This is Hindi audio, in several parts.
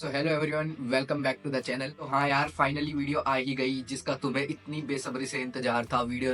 So hello everyone, welcome back to the channel. तो हाँ यार, फाइनली वीडियो आ ही गई जिसका तुम्हें इतनी बेसब्री से इंतजार था। वीडियो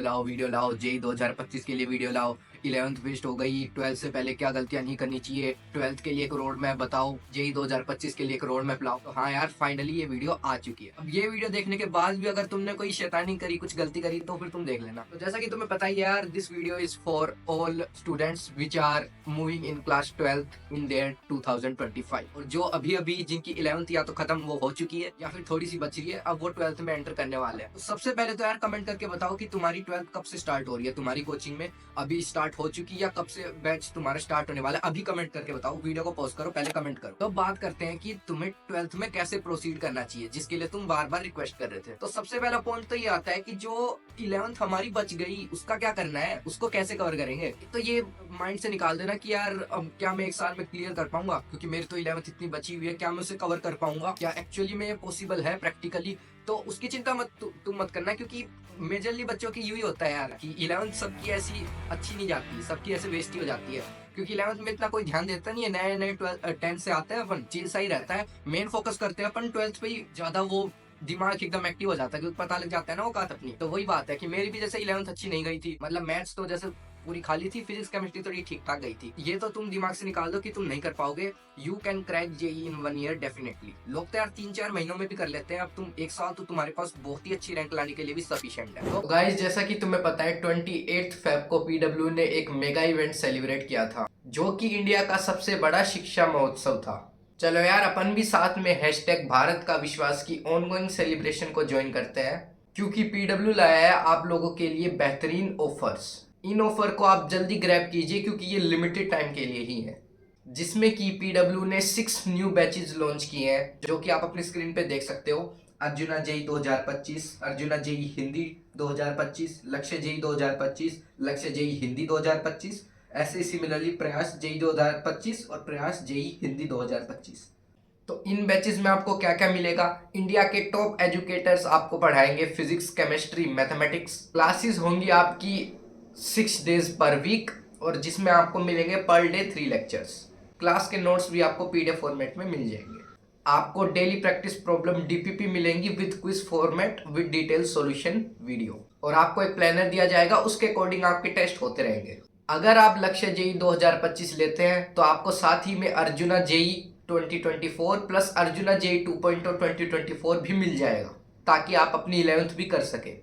लाओ जेई 2025 के लिए वीडियो लाओ। 11th वेस्ट हो गई, 12th से पहले क्या गलतियां नहीं करनी चाहिए, 12th के लिए एक रोड मैप बताओ, जेई 2025 के लिए एक रोड मैप लाओ। तो हाँ यार, फाइनली ये वीडियो आ चुकी है। अब ये वीडियो देखने के बाद भी अगर तुमने कोई शैतानी करी, कुछ गलती करी, तो फिर तुम देख लेना। तो जैसा कि तुम्हें पता ही है यार, this video is for all students which are moving in class 12th in there 2025। और जो अभी अभी जिनकी 11th या तो खत्म वो हो चुकी है या फिर थोड़ी सी बच रही है, अब वो 12th में एंटर करने वाले हैं। तो सबसे पहले तो यार कमेंट करके बताओ कि तुम्हारी 12th कब से स्टार्ट हो रही है, तुम्हारी कोचिंग में अभी स्टार्ट हो चुकी है या कब से बैच तुम्हारा स्टार्ट होने वाला है। अभी कमेंट करके बताओ, वीडियो को पॉज करो, पहले कमेंट करो। तो बात करते हैं कि तुम्हें 12th में कैसे प्रोसीड करना चाहिए, जिसके लिए तुम बार बार रिक्वेस्ट कर रहे थे। तो सबसे पहला पॉइंट तो ये आता है कि जो 11th हमारी बच गई उसका क्या करना है, उसको कैसे कवर करेंगे। तो ये माइंड से निकाल देना कि यार अब क्या मैं एक साल में क्लियर कर पाऊंगा, क्योंकि मेरी तो 11th इतनी बची हुई है, क्या मैं उसे कवर कर पाऊंगा, क्या एक्चुअली में पॉसिबल है प्रैक्टिकली। तो उसकी चिंता मत तुम मत करना, क्योंकि मेजरली बच्चों की यही होता है यार कि 11th सबकी ऐसी अच्छी नहीं जाती, सबकी ऐसे वेस्ट ही हो जाती है। क्योंकि 11th में इतना कोई ध्यान देता नहीं है, नए नए 10th से आते हैं अपन, चिल सा ही रहता है, मेन फोकस करते हैं अपन 12th पे ही ज्यादा। वो दिमाग एकदम एक्टिव हो जाता है क्योंकि पता लग जाता है ना वो बात अपनी। तो वही बात है कि मेरी भी जैसे 11th अच्छी नहीं गई थी, मतलब मैथ्स तो जैसे पूरी खाली थी, फिजिक्स केमिस्ट्री थोड़ी ठीक ठाक गई थी। ये तो तुम दिमाग से निकाल दो कि तुम नहीं कर पाओगे। You can crack JEE in 1 year definitely. लोग तो यार 3-4 महीनों में भी कर लेते हैं, अब तुम एक साल तो तुम्हारे पास बहुत ही अच्छी रैंक लाने के लिए भी सफिशिएंट है। तो गाइस, जैसा कि तुम्हें पता है 28 फेब को पीडब्ल्यू ने एक मेगा इवेंट सेलिब्रेट किया था, जो कि इंडिया का सबसे बड़ा शिक्षा महोत्सव था। चलो यार, अपन भी साथ में हैशटैग भारत का विश्वास की ऑनगोइंग सेलिब्रेशन को ज्वाइन करते हैं, क्योंकि पीडब्ल्यू लाया है आप लोगों के लिए बेहतरीन ऑफर्स। इन ऑफर को आप जल्दी ग्रैब कीजिए, क्योंकि ये लिमिटेड टाइम के लिए ही है, जिसमें कि पीडब्ल्यू ने 6 न्यू बैचेज लॉन्च किए हैं, जो कि आप अपनी स्क्रीन पे देख सकते हो। अर्जुना जेई 2025, अर्जुना जेई हिंदी 2025, लक्ष्य जेई 2025, लक्ष्य जेई हिंदी 2025, ऐसे सिमिलरली प्रयास जेई 2025 और प्रयास जेई हिंदी 2025। तो इन बैचेस में आपको क्या क्या मिलेगा? इंडिया के टॉप एजुकेटर्स आपको पढ़ाएंगे फिजिक्स, केमिस्ट्री, मैथमेटिक्स। क्लासेस होंगी आपकी 6 डेज पर वीक, और जिसमें आपको मिलेंगे पर डे 3 लेक्चर्स। क्लास के नोट्स भी आपको पीडीएफ फॉर्मेट में मिल जाएंगे। आपको डेली प्रैक्टिस प्रॉब्लम डीपीपी मिलेंगी with quiz format with detail solution video, और आपको एक प्लानर दिया जाएगा, उसके अकॉर्डिंग आपके टेस्ट होते रहेंगे। अगर आप लक्ष्य जेई 2025 लेते हैं तो आपको साथ ही में Arjuna JEE 2024 plus Arjuna JEE 2.0 2024 भी मिल जाएगा, ताकि आप अपनी 11th भी कर सके।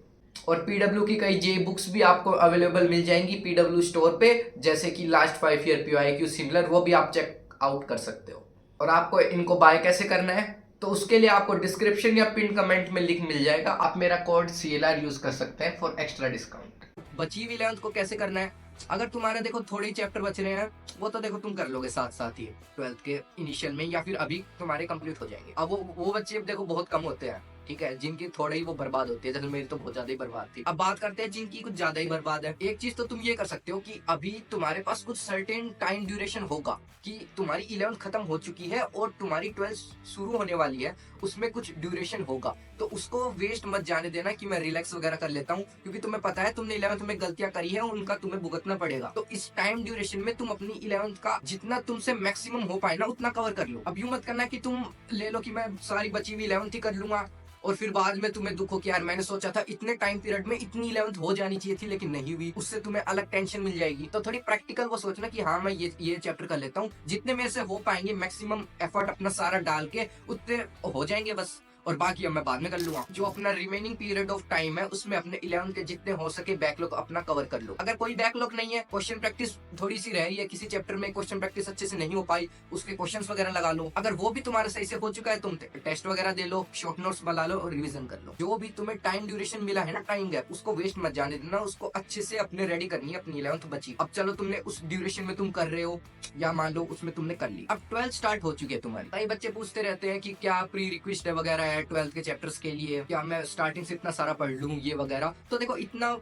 और पीडब्ल्यू की कई जेई बुक्स भी आपको अवेलेबल मिल जाएंगी पीडब्ल्यू स्टोर पे, जैसे कि लास्ट 5 ईयर पीवाईक्यू सिमिलर, वो भी आप चेक आउट कर सकते हो। और आपको इनको बाय कैसे करना है, तो उसके लिए आपको डिस्क्रिप्शन या पिन कमेंट में लिंक मिल जाएगा। आप मेरा कोड CLR यूज कर सकते हैं फॉर एक्स्ट्रा डिस्काउंट। बची हुई 11th को कैसे करना है? अगर तुम्हारे देखो थोड़े ही चैप्टर बच रहे हैं, वो तो देखो तुम कर लोगे साथ साथ ही 12th के इनिशियल में, या फिर अभी तुम्हारे कंप्लीट हो जाएंगे। अब वो बच्चे देखो बहुत कम होते हैं, ठीक है, जिनकी थोड़ी ही वो बर्बाद होती है, जैसे मेरी तो बहुत ज्यादा ही बर्बाद थी। अब बात करते हैं जिनकी कुछ ज्यादा ही बर्बाद है। एक चीज तो तुम ये कर सकते हो कि अभी तुम्हारे पास कुछ सर्टेन टाइम ड्यूरेशन होगा कि तुम्हारी 11th खत्म हो चुकी है और तुम्हारी 12th शुरू होने वाली है, उसमें कुछ ड्यूरेशन होगा, तो उसको वेस्ट मत जाने देना कि मैं रिलैक्स वगैरह कर लेता हूँ, क्योंकि तुम्हें पता है तुमने 11th में गलतियां करी है, उनका तुम्हें भुगतना पड़ेगा। तो इस टाइम ड्यूरेशन में तुम अपनी 11th का जितना तुमसे मैक्सिमम हो पाए ना उतना कवर कर लो। अब यूं मत करना कि तुम ले लो कि मैं सारी बची हुई 11th ही कर लूंगा, और फिर बाद में तुम्हें दुख हो कि यार मैंने सोचा था इतने टाइम पीरियड में इतनी 11th हो जानी चाहिए थी लेकिन नहीं हुई, उससे तुम्हें अलग टेंशन मिल जाएगी। तो थोड़ी प्रैक्टिकल वो सोचना कि हाँ मैं ये चैप्टर कर लेता हूँ, जितने मेरे से हो पाएंगे मैक्सिमम एफर्ट अपना सारा डाल के उतने हो जाएंगे बस, और बाकी अब मैं बाद में कर लूंगा। जो अपना रिमेनिंग पीरियड ऑफ टाइम है उसमें अपने 11th के जितने हो सके बैकलॉग अपना कवर कर लो। अगर कोई बैकलॉग नहीं है, क्वेश्चन प्रैक्टिस थोड़ी सी रही है, किसी चैप्टर में क्वेश्चन प्रैक्टिस अच्छे से नहीं हो पाई, उसके क्वेश्चंस वगैरह लगा लो। अगर वो भी तुम्हारा सही से हो चुका है, तुम टेस्ट वगैरह दे लो, शॉर्ट नोट्स बना लो और रिविजन कर लो। जो भी तुम्हें टाइम ड्यूरेशन मिला है ना, टाइम गैप, उसको वेस्ट मत जाने देना, उसको अच्छे से अपने रेडी करनी है अपनी 11th बची। अब चलो तुमने उस ड्यूरेशन में तुम कर रहे हो, या मान लो उसमें तुमने कर ली, अब 12th स्टार्ट हो चुकी है तुम्हारी। कई बच्चे पूछते रहते हैं कि क्या प्री रिक्वेस्ट वगैरह है 12th के चैप्टर्स के लिए, क्या मैं स्टार्टिंग से इतना सारा पढ़ लूं ये वगैरह। तो देखो इतना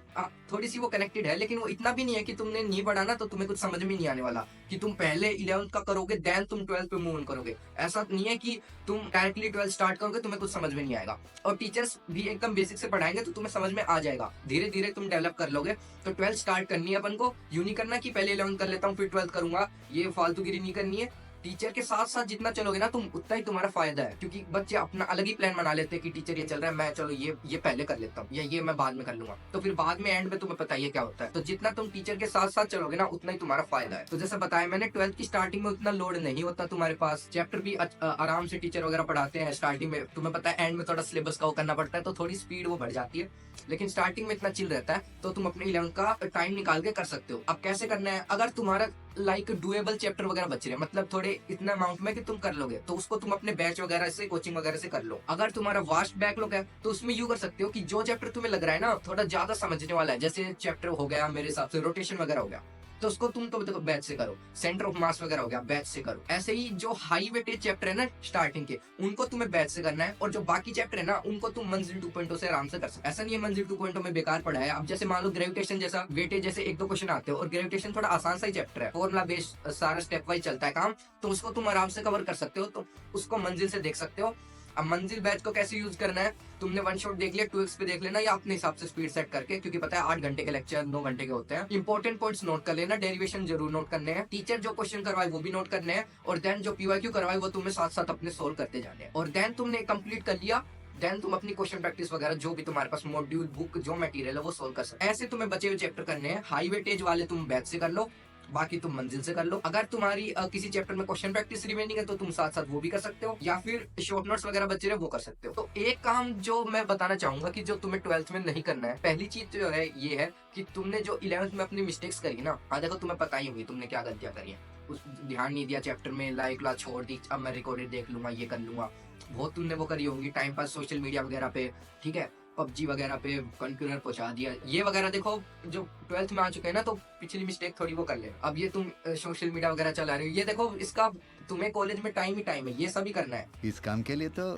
थोड़ी सी वो कनेक्टेड है, लेकिन वो इतना भी नहीं है कि तुमने नहीं पढ़ा ना तो तुम्हें कुछ समझ में नहीं आने वाला, कि तुम पहले 11th का करोगे देन तुम 12th पे मूव ऑन करोगे। ऐसा नहीं है कि तुम डायरेक्टली 12th स्टार्ट करोगे तुम्हें कुछ समझ में नहीं आएगा, और टीचर्स भी एकदम बेसिक से पढ़ाएंगे तो तुम्हें समझ में आ जाएगा, धीरे धीरे तुम डेवलप कर लोगे। तो 12th स्टार्ट करनी है अपन को, यूं नहीं करना कि पहले 11th कर लेता हूँ फिर 12th करूंगा, ये फालतूगिरी नहीं करनी है। टीचर के साथ साथ जितना चलोगे ना तुम, उतना ही तुम्हारा फायदा है, क्योंकि बच्चे अपना अलग ही प्लान बना लेते हैं कि टीचर ये चल रहा है, मैं चलो ये पहले कर लेता हूँ, या ये मैं बाद में कर लूंगा, तो फिर बाद में एंड में तुम्हें पता ही है क्या होता है। तो जितना तुम टीचर के साथ साथ चलोगे ना, उतना ही तुम्हारा फायदा है। तो जैसे बताया मैंने, 12th की स्टार्टिंग में उतना लोड नहीं होता तुम्हारे पास, चैप्टर भी आराम से टीचर वगैरह पढ़ाते हैं। स्टार्टिंग में तुम्हें पता है, एंड में थोड़ा सिलेबस का वो करना पड़ता है, तो थोड़ी स्पीड वो बढ़ जाती है, लेकिन स्टार्टिंग में इतना चिल रहता है। तो तुम अपने 11th का टाइम निकाल के कर सकते हो। अब कैसे करना है, अगर तुम्हारा लाइक डुएबल चैप्टर वगैरह बच रहे हैं, मतलब थोड़े इतना अमाउंट में कि तुम कर लोगे, तो उसको तुम अपने बैच वगैरह से, कोचिंग वगैरह से कर लो। अगर तुम्हारा वास्ट बैकलॉग है, तो उसमें यू कर सकते हो कि जो चैप्टर तुम्हें लग रहा है ना थोड़ा ज्यादा समझने वाला है, जैसे चैप्टर हो गया मेरे हिसाब से रोटेशन वगैरह हो गया, तो उसको तुम तो देखो बैच से करो। सेंटर ऑफ मास वगैरह हो गया, बैच से करो। ऐसे ही जो हाई वेटेज चैप्टर है ना स्टार्टिंग के, उनको तुम्हें बैच से करना है, और जो बाकी चैप्टर है ना उनको तुम मंजिल 2.0 से आराम से कर सकते। ऐसा नहीं है मंजिल 2.0 में बेकार पढ़ा है। अब जैसे मान लो ग्रेविटेशन जैसा वेटेज जैसे एक दो क्वेश्चन आते हो, और ग्रेविटेशन थोड़ा आसान सा ही चैप्टर है, फॉर्मुला बेस्ड सारा स्टेप वाइज चलता है काम, तो उसको तुम आराम से कवर कर सकते हो, तो उसको मंजिल से देख सकते हो। अब मंजिल बैच को कैसे यूज करना है, तुमने वन शॉट देख लिया, 2x पे देख लेना, या अपने हिसाब से स्पीड सेट करके, क्योंकि पता है 8 घंटे के लेक्चर 9 घंटे के होते हैं। इंपॉर्टेंट पॉइंट्स नोट कर लेना, डेरिवेशन जरूर नोट करने हैं, टीचर जो क्वेश्चन करवाए वो भी नोट करने हैं, और देन जो पीवाईक्यू करवाए वो तुम्हें साथ साथ अपने सोल्व करते जाने हैं। और देन तुमने कंप्लीट कर लिया, देन तुम अपनी क्वेश्चन प्रैक्टिस वगैरह जो भी तुम्हारे पास मॉड्यूल बुक जो मटेरियल है वो सोल्व कर सकते। ऐसे तुम्हें बचे हुए चैप्टर करने हैं। हाई वेटेज वाले तुम बैच से कर लो, बाकी तुम मंजिल से कर लो। अगर तुम्हारी किसी चैप्टर में क्वेश्चन प्रैक्टिस रिमेनिंग है, तो तुम साथ साथ वो भी कर सकते हो, या फिर शॉर्ट नोट्स वगैरह बचे रहे वो कर सकते हो। तो एक काम जो मैं बताना चाहूंगा कि जो तुम्हें 12th में नहीं करना है, पहली चीज जो है ये है कि तुमने जो 11th में अपनी मिस्टेक्स करी ना, हाँ देखो तुम्हें पता ही होगी तुमने क्या गलतियां करी है। उस ध्यान नहीं दिया चैप्टर में, लाइक क्लास छोड़ दी, अब मैं रिकॉर्डेड देख लूंगा, ये कर लूंगा, बहुत तुमने वो करी होंगी। टाइम पास सोशल मीडिया वगैरह पे, ठीक है, पबजी वगैरह पे कंक्यूलर पहुंचा दिया, ये वगैरह देखो जो 12th में आ चुके हैं ना, तो पिछली मिस्टेक थोड़ी वो कर ले। अब ये तुम सोशल मीडिया वगैरह चला रहे हो, ये देखो इसका तुम्हें कॉलेज में टाइम ही टाइम है, ये सभी करना है। इस काम के लिए तो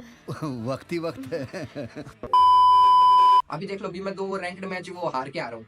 वक्त ही वक्त है। अभी देख लो, अभी मैं 2 रैंक्ड मैच वो हार के आ रहा हूँ।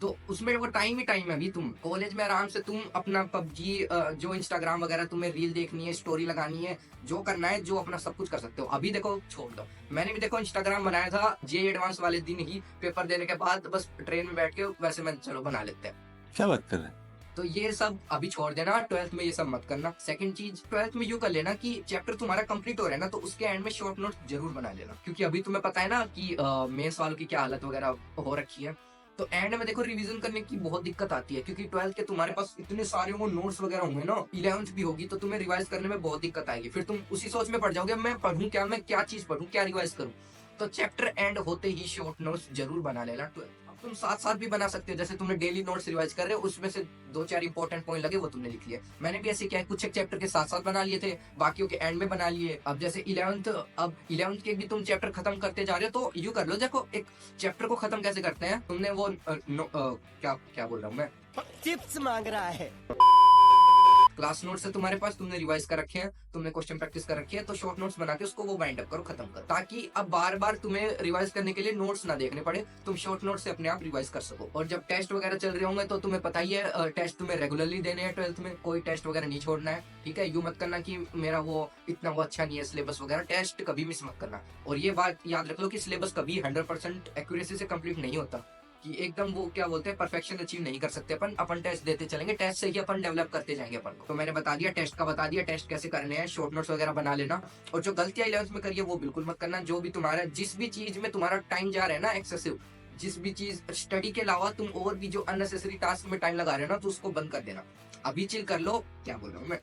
तो उसमें वो टाइम ही टाइम है। अभी तुम कॉलेज में आराम से तुम अपना पबजी, जो इंस्टाग्राम वगैरह तुम्हें रील देखनी है, स्टोरी लगानी है, जो करना है, जो अपना सब कुछ कर सकते हो। अभी देखो छोड़ दो, मैंने भी देखो इंस्टाग्राम बनाया था जे एडवांस वाले दिन ही, पेपर देने के बाद बस ट्रेन में बैठ के वैसे मैं चलो बना लेते हैं। क्या बात कर रहे हैं? तो ये सब अभी छोड़ देना, 12th में ये सब मत करना। सेकंड चीज, 12th में यूं कर लेना कि चैप्टर तुम्हारा कंप्लीट हो रहा है ना, तो उसके एंड में शॉर्ट नोट्स जरूर बना लेना, क्योंकि अभी तुम्हें पता है ना कि मेंस वालों की क्या हालत वगैरह हो रखी है। तो एंड में देखो रिवीजन करने की बहुत दिक्कत आती है, क्योंकि 12th के तुम्हारे पास इतने सारे वो नोट्स वगैरह होंगे ना, 11th भी होगी, तो तुम्हें रिवाइज करने में बहुत दिक्कत आएगी। फिर तुम उसी सोच में पड़ जाओगे, मैं पढ़ूं क्या, मैं क्या चीज पढ़ूं, क्या रिवाइज करूं। तो चैप्टर एंड होते ही शॉर्ट नोट्स जरूर बना लेना 12th। अब तुम साथ साथ भी बना सकते हो, जैसे तुमने डेली नोट्स रिवाइज कर रहे हो, उसमें से 2-4 इंपॉर्टेंट पॉइंट लगे वो तुमने लिख लिए। मैंने भी ऐसे किया है, कुछ एक चैप्टर के साथ साथ बना लिए थे, बाकियों के एंड में बना लिए। अब जैसे 11th के भी तुम चैप्टर खत्म करते जा रहे हो, तो यू कर लो। देखो एक चैप्टर को खत्म कैसे करते हैं, तुमने वो क्या बोल रहा हूँ मैं, टिप्स मांग रहा है। क्लास नोट्स है तुम्हारे पास, तुमने रिवाइज कर रखे हैं, तुमने क्वेश्चन प्रैक्टिस कर रखी है, तो शॉर्ट नोट्स बना के उसको वो वाइंड अप करो, खत्म करो, ताकि अब बार बार तुम्हें रिवाइज करने के लिए नोट्स ना देखने पड़े, तुम शॉर्ट नोट्स से अपने आप रिवाइज कर सको। और जब टेस्ट वगैरह चल रहे होंगे, तो तुम्हें पता ही है टेस्ट तुम्हें रेगुलरली देने हैं 12th में, कोई टेस्ट वगैरह नहीं छोड़ना है, ठीक है। यू मत करना कि मेरा वो इतना वो अच्छा नहीं है सिलेबस वगैरह, टेस्ट कभी मिस मत करना। और ये बात याद रख लो कि सिलेबस कभी 100% एक्यूरेसी से कंप्लीट नहीं होता, कि एकदम वो क्या बोलते हैं परफेक्शन अचीव नहीं कर सकते अपन टेस्ट देते चलेंगे, टेस्ट से ही अपन डेवलप करते जाएंगे अपन को। तो मैंने बता दिया, टेस्ट का बता दिया, टेस्ट कैसे करने हैं, शॉर्ट नोट्स वगैरह बना लेना। और जो गलतियां 11th में करिए वो बिल्कुल मत करना। जो भी तुम्हारा जिस भी चीज में तुम्हारा टाइम जा रहा है ना एक्सेसिव, जिस भी चीज स्टडी के अलावा तुम और भी जो अननेसेसरी टास्क में टाइम लगा रहे हो ना, तो उसको बंद कर देना। अभी चिल कर लो, क्या बोल रहा हूँ मैं,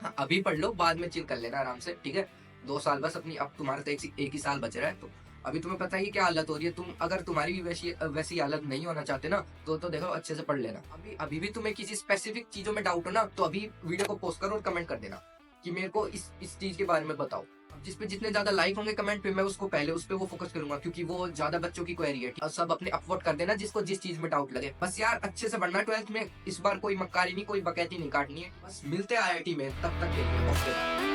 हाँ अभी पढ़ लो, बाद में चिल कर लेना आराम से, ठीक है। 2 साल बस अपनी, अब तुम्हारा तो एक ही साल बच रहा है, तो अभी तुम्हें पता ही क्या हालत हो रही है। तुम अगर तुम्हारी भी वैसी हालत नहीं होना चाहते ना, तो देखो अच्छे से पढ़ लेना। अभी भी तुम्हें किसी स्पेसिफिक चीजों में डाउट हो ना, तो अभी वीडियो को पोस्ट करो और कमेंट कर देना कि मेरे को इस चीज के बारे में बताओ। जिस पे जितने ज्यादा लाइक होंगे कमेंट पे, मैं उसको पहले उस पे वो फोकस करूंगा, क्योंकि वो ज्यादा बच्चों की क्वेरी है। और सब अपने अपवोट कर देना जिसको जिस चीज में डाउट लगे। बस यार अच्छे से बढ़ना 12th में, इस बार कोई मक्कारी नहीं, कोई बकैती नहीं काटनी है। बस मिलते हैं IIT में, तब तक के लिए ओके।